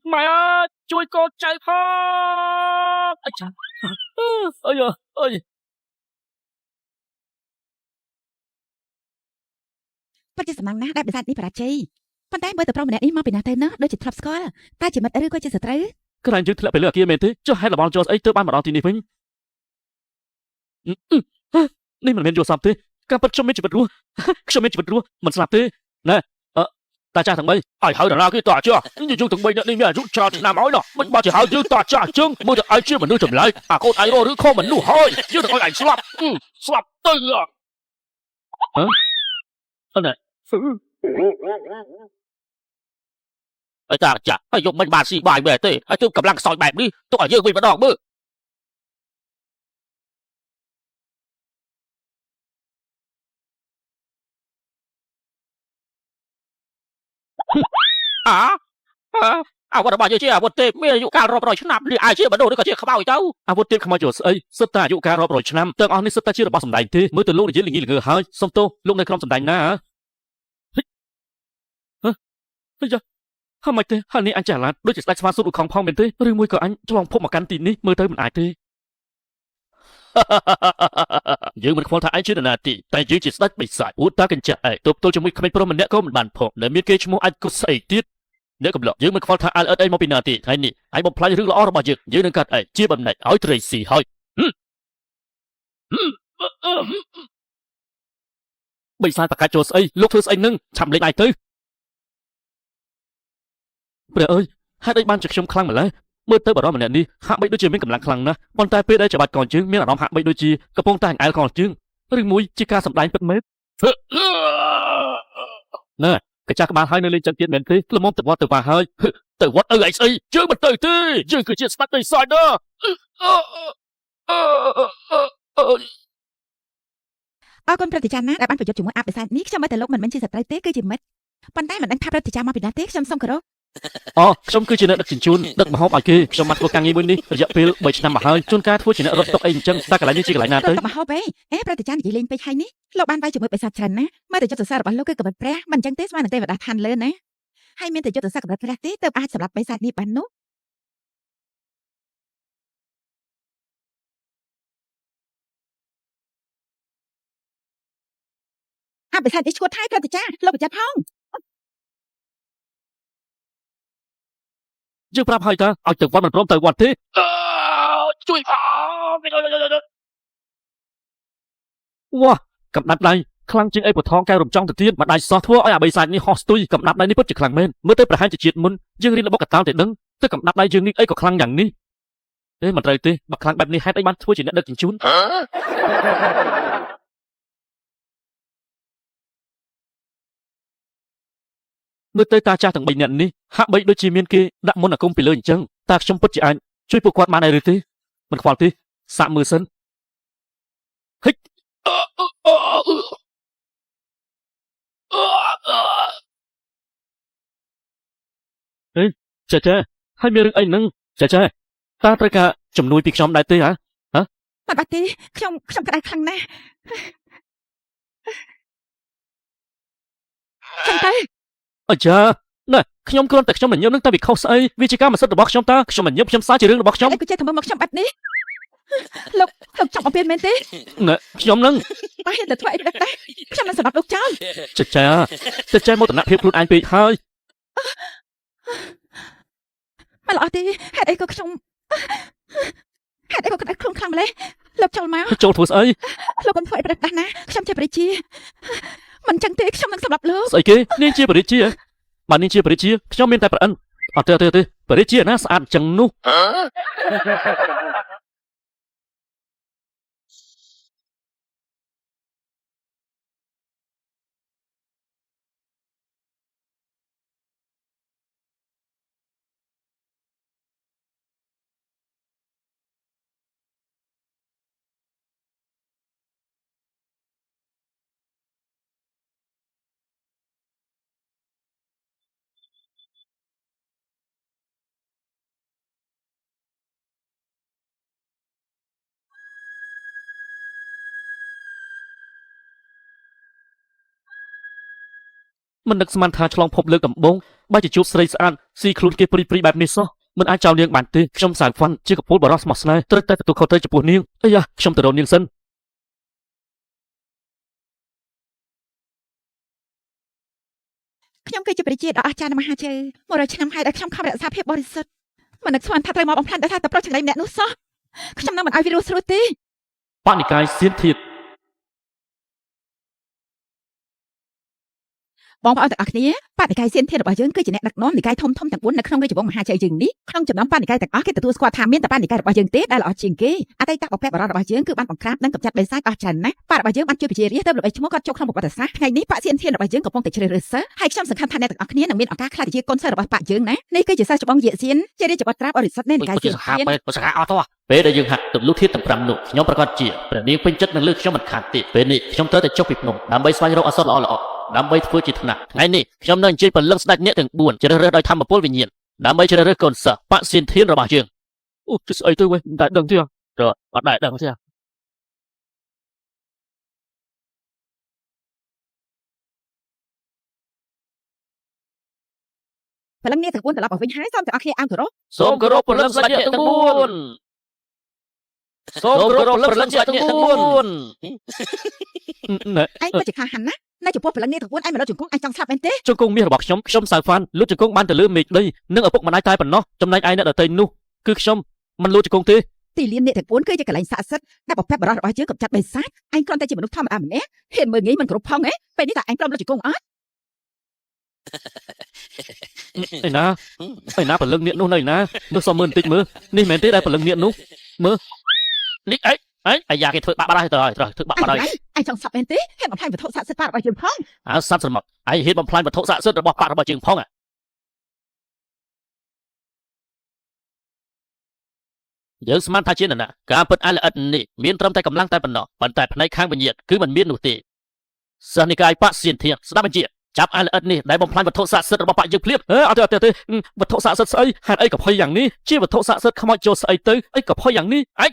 mẹ ơi chui con chạy thôi ơi chà ơi da ơi ពិតជាសំណាងណាស់ដែលបិសាចនេះបរាជ័យប៉ុន្តែបើតប្រុសម្នាក់នេះមកពីណាទៅណាដូចជាធ្លាប់ស្គាល់តែជាមិត្តឬក៏ជាសត្រូវ ក្រែងយើងធ្លាក់ទៅលើអាគារមែនទេចុះហេតុលំអចូលស្អីទើបបានមកដល់ទីនេះវិញនេះមិនមែនយល់សប្តិទេការពិតខ្ញុំមានជីវិតរស់ខ្ញុំមានជីវិតរស់មិនស្លាប់ទេណែតាចាស់ទាំង3ឲ្យហៅតារាគេតាចាស់យើងទាំង3នាក់នេះមានអាយុច្រើនឆ្នាំហើយណោះមិនបាច់ជាហៅយើងតាចាស់ជើងមើលទៅឯងជាមនុស្សចម្លែកអាកូនឯងរស់ឬខុសមនុស្សហើយយើងទាំងឲ្យឯងស្លាប់ស្លាប់ទៅអឺណែអើតាចាស់ហើយយកមិនបានស៊ីបាយមែនទេហើយទើបកម្លាំងខ្សោយបែបនេះទុកឲ្យយើងវិញម្ដងមើលអាវុធរបស់យើងជាអាវុធទេពមានអាយុកាលរាប់រយឆ្នាំនេះអាចជាមនុស្សឬក៏ជាខ្មោចទៅអាវុធទេពខ្មោចយល់ស្អីសិតតែអាយុកាលរាប់រយឆ្នាំទាំងអស់នេះសិតតែជារបស់សម្ដែងទេមើលទៅលោកនិយាយល្ងីល្ងើហើយសុំទោសលោកនៅក្រុមសម្ដែងណាហេយ៉ាហើយមិនទេហើយនេះអញចាស់ឡានដូចជាស្ដេចស្វាស៊ូតឧខំផងមែនទេឬមួយក៏អញឆ្លងភពមកកាន់ទីនេះមើលទៅមិនអាចទេយើងមិនខ្វល់ថាឯងជានរណាទីតែយើងជាស្ដេចបិសាចអ៊ូតាកញ្ចាក់ឯងទប់ទល់ជាមួយក្មេងប្រុសម្នាក់ក៏មិនបានផងដែលមានគេឈ្មោះអាចគុស្អីទៀតអ្នកកំឡុកយើងមិនខ្វល់ថាអើអីមកពីណាទេថ្ងៃនេះឯងបំផ្លាញរឿងល្អរបស់យើងនឹងកាត់ឯងជាបំណែកឲ្យត្រីស៊ីហើយបិសាចប្រកាសចូលស្អីលោកធ្វើស្អីនឹងឆាប់លេងឯងទៅព្រះអើយហេតុអីបានជាខ្ញុំខ្លាំងម្ល៉េះមើលទៅបរិបម្នាក់នេះហាក់បីដូចជាមានកម្លាំងខ្លាំងណាស់ប៉ុន្តែពេលដែលច្បាច់កងជើងមានអារម្មណ៍ហាក់បីដូចជាកំពុងតែអង្អែលកងជើងឬមួយជាការសម្ដែងពិតមែនណែកញ្ចាស់ក្បាលហើយនៅលេងចឹងទៀតមែនទេល្មមទៅវត្តទៅវ៉ាហើយទៅវត្តអីស្អីយើងមិនទៅទេយើងគឺជាស្ដេចបិសាចណាអរគុណប្រតិចារណាដែលបានប្រយុទ្ធជាមួយអាបិសាចនេះខ្ញុំមើលតែលោកមិនមែនជាសត្រូវទេគឺជាមិត្តប៉ុន្តែមិនដឹងថាប្រតិចារមកពីណាទេខ្ញុំសូមគោរពខ្ញុំគឺជាអ្នកដឹកជញ្ជូនដឹកម្ហូបឲ្យគេខ្ញុំបានធ្វើការងារមួយនេះរយៈពេល3ឆ្នាំមកហើយជួនកាលធ្វើជាអ្នករត់តុកអីអញ្ចឹងតែកន្លែងនេះជាកន្លែងណាទៅមហូបប្រតិចារនិយាយលេងពេកហើយនេះលោកបានវាយជាមួយបិសាចច្រើនណាមើលតែយុទ្ធសាស្ត្ររបស់លោកគឺកម្រិតព្រះមិនអញ្ចឹងទេស្មើនឹងទេវតាឋានលើណាហើយមានតែយុទ្ធសាស្ត្រកម្រិតព្រះទេទើបអាចសម្រាប់បិសាចនេះបាននោះអាបិសាចនេះឈួតហើយប្រតិចារលោកប្រចាំផងយើងប្រាប់ហើយតើឲ្យទៅវត្តមិនព្រមទៅវត្តទេជួយផងវ៉ាកំដាប់ដៃខ្លាំងជាងអីពថងកែវរំចង់ទៅទៀតម្ដាយសោះធ្វើឲ្យអាបិសាចនេះហោះស្ទុយកំដាប់ដៃនេះពិតជាខ្លាំងមែនមើលទៅប្រហែលជាជាតិមុនយើងរៀនរបស់កតាលតែដឹងទៅកំដាប់ដៃយើងនេះអីក៏ខ្លាំងយ៉ាងនេះមិនត្រូវទេបើខ្លាំងបែបនេះហេតុអីបានធ្វើជាអ្នកដឹកជញ្ជូនមើលទៅតាចាស់ទាំង3នាក់នេះហាក់បីដូចជាមានគេដាក់មន្តអាគមពីលើអញ្ចឹងតើខ្ញុំពិតជាអាចជួយពួកគាត់បានដែរឬទេមិនខ្វល់ទេសាកមើលសិនហិចចាហើយមានរឿងអីហ្នឹងចាតើត្រូវការជំនួយពីខ្ញុំដែរទេហ៎មិនបាច់ទេខ្ញុំក្តៅខ្លាំងណាស់ចឹងទៅអាចាណែខ្ញុំគ្រាន់តែខ្ញុំមិនញឹមនឹងតែវាខុសស្អីវាជាការមិនសិទ្ធិរបស់ខ្ញុំតើខ្ញុំមិនញឹមខ្ញុំសារជារឿងរបស់ខ្ញុំឯងក៏ចេះតែមើលមកខ្ញុំបែបនេះលោកចង់អំពាវនាវមែនទេណែខ្ញុំនឹងបើហ៊ានតែធ្វើអីផ្ដេសដែរខ្ញុំនឹងសម្រាប់លោកចោលចាមោទនភាពខ្លួនឯងពេកហើយមិនល្អទេហេតុអីក៏ខ្ញុំហេតុអីក៏ក្តៅខ្លួនខ្លាំងម្ល៉េះលោកចូលមកចូលធ្វើស្អីលោកកុំធ្វើអីផ្ដេសណាខ្ញុំជាបរិជាមិនចឹងទេខ្ញុំនឹងសម្រាប់លោកស្អីគេនាងជាបរិជាបាទនាងជាបរិជាខ្ញុំមានតែប្រអិនអត់ទេបរិជាណាស្អាតចឹងនោះ មិននឹកស្មានថាឆ្លងភពលើកដំបងបើជាជួបស្រីស្អាតស៊ីខ្លួនគេព្រីព្រីបែបនេះសោះមិនអាចចោលនាងបានទេខ្ញុំសាងហ្វាន់ជាកពូលបរោះស្មោះស្នេហ៍ត្រូវតែទទួលខុសត្រូវចំពោះនាងអាយ៉ាខ្ញុំទៅរកនាងសិន ខ្ញុំគឺជាប្រជាដ៏អស្ចារ្យមហាជ័យ100ឆ្នាំហើយដែលខ្ញុំខំរក្សាភាពបរិសុទ្ធមិននឹកស្មានថាត្រូវមកបំផ្លាញដោយសារតែប្រុសចង្រៃម្នាក់នោះសោះខ្ញុំនឹងមិនឲ្យវីរុសស្រួលទេ បនិកាយសៀនធាត បងប្អូនទាំងអស់គ្នាបដិកាយសៀនធានរបស់យើងគឺជាអ្នកដឹកនាំនិកាយធំៗទាំង4នៅក្នុងរាជវង្សមហាជ័យយើងនេះក្នុងចំណោមបដិកាយទាំងអស់គេទទួលស្គាល់ថាមានតែបដិកាយរបស់យើងទេដែលល្អជាងគេអតីតបុព្វបុរសរបស់យើងគឺបានបង្ក្រាបនិងកម្ចាត់បិសាចអស់ច្រើនណាស់បដរបស់យើងបានជួយពជារាជទៅល្បីឈ្មោះគាត់ចូលក្នុងប្រវត្តិសាស្ត្រថ្ងៃនេះបកសៀនធានរបស់យើងកំពុងតែជ្រើសរើសសិស្សហើយខ្ញុំសង្ឃឹមថាអ្នកទាំងអស់គ្នានឹងមានឱកាសក្លាយជាកូនសិស្សរបស់បកយើងណានេះគឺជាសិស្សច្បងយាកសៀនជារាជបុត្រាបរិសុទ្ធនៃនិកាយសៀនធាន ពេលដែលយើងហាក់ទម្លុះធាតទាំង5នោះខ្ញុំប្រកាសជាព្រះនាងពេញចិត្តនឹងលើកខ្ញុំមិនខានទេពេលនេះខ្ញុំត្រូវតែចុះពីភ្នំដើម្បីស្វែងរកអសរល្អៗដើម្បីធ្វើជាថ្នាក់ថ្ងៃនេះខ្ញុំនឹងអញ្ជើញពលឹងស្ដេចអ្នកទាំង4ជ្រើសរើសដោយធម្មពលវិញ្ញាណដើម្បីជ្រើសរើសកូនសិស្សបកសៀនធានរបស់យើងអូជិះស្អីទៅវិញមិនដែលដឹងទេអត់ដែលដឹងទេ ព្រលឹងនេះទាំង4ត្រឡប់មកវិញហើយសូមទាំងអស់គ្នាអើមគោរព សូមគោរពពលឹងស្ដេចអ្នកទាំង4សូមគោរពពលឹងស្ដេចអ្នកទាំង4 ឯងពិតជាក្លាហានណាស់នៅចំពោះព្រលឹងនេះទាំង4ឯងមិនលត់ជង្គង់ឯងចង់ស្លាប់មែនទេ ជង្គង់មាសរបស់ខ្ញុំសៅហ្វានលូតជង្គង់បានទៅលើមេឃដីនិងឪពុកម្ដាយតែប៉ុណ្ណោះចំណែកឯអ្នកដទៃនោះគឺខ្ញុំមិនលូតជង្គង់ទេ ទីលាននេះទាំង4គឺជាកន្លែងស័ក្តិសិទ្ធិដែលបុព្វបុរសរបស់យើងកំចាត់បិសាចឯងគ្រាន់តែជាមនុស្សធម្មតាម្នាក់ហ៊ានមើលងាយមិនគ្រប់ផងហ៎ពេលនេះតើឯងព្រមលុតជង្គង់អត់ ឯណាពលឹងនាគនោះនៅណាមើលសុំមើលបន្តិចមើលនេះមែនទេដែលពលឹងនាគនោះមើលនេះអីអាយ៉ាគេធ្វើបាក់បាក់ហើយត្រូវធ្វើបាក់បាក់ហើយ ឯងចង់ស្លាប់មែនទេហ៊ានបំផ្លាញវត្ថុស័ក្តិសិទ្ធិរបស់យើងផង អើសត្វសមុទ្រឯងហ៊ានបំផ្លាញវត្ថុស័ក្តិសិទ្ធិរបស់បាក់របស់យើងផងយើងស្មានថាជានរណាការពិតអាល្អិតនេះមានត្រឹមតែកម្លាំងតែប៉ុណ្ណោះប៉ុន្តែផ្នែកខាងវិញ្ញាណគឺមិនមាននោះទេសិស្សនិកាយបកសៀនធានស្ដាប់បញ្ជាចាប់អាល្អិតនេះដែលបំផ្លាញវត្ថុស័ក្តិសិទ្ធិរបស់បាក់យើងភ្លាមអត់ទេវត្ថុស័ក្តិសិទ្ធិស្អីហេតុអីក៏ភ័យយ៉ាងនេះជាវត្ថុស័ក្តិសិទ្ធិខ្មោចចូលស្អីទៅអីក៏ភ័យយ៉ាងនេះឯង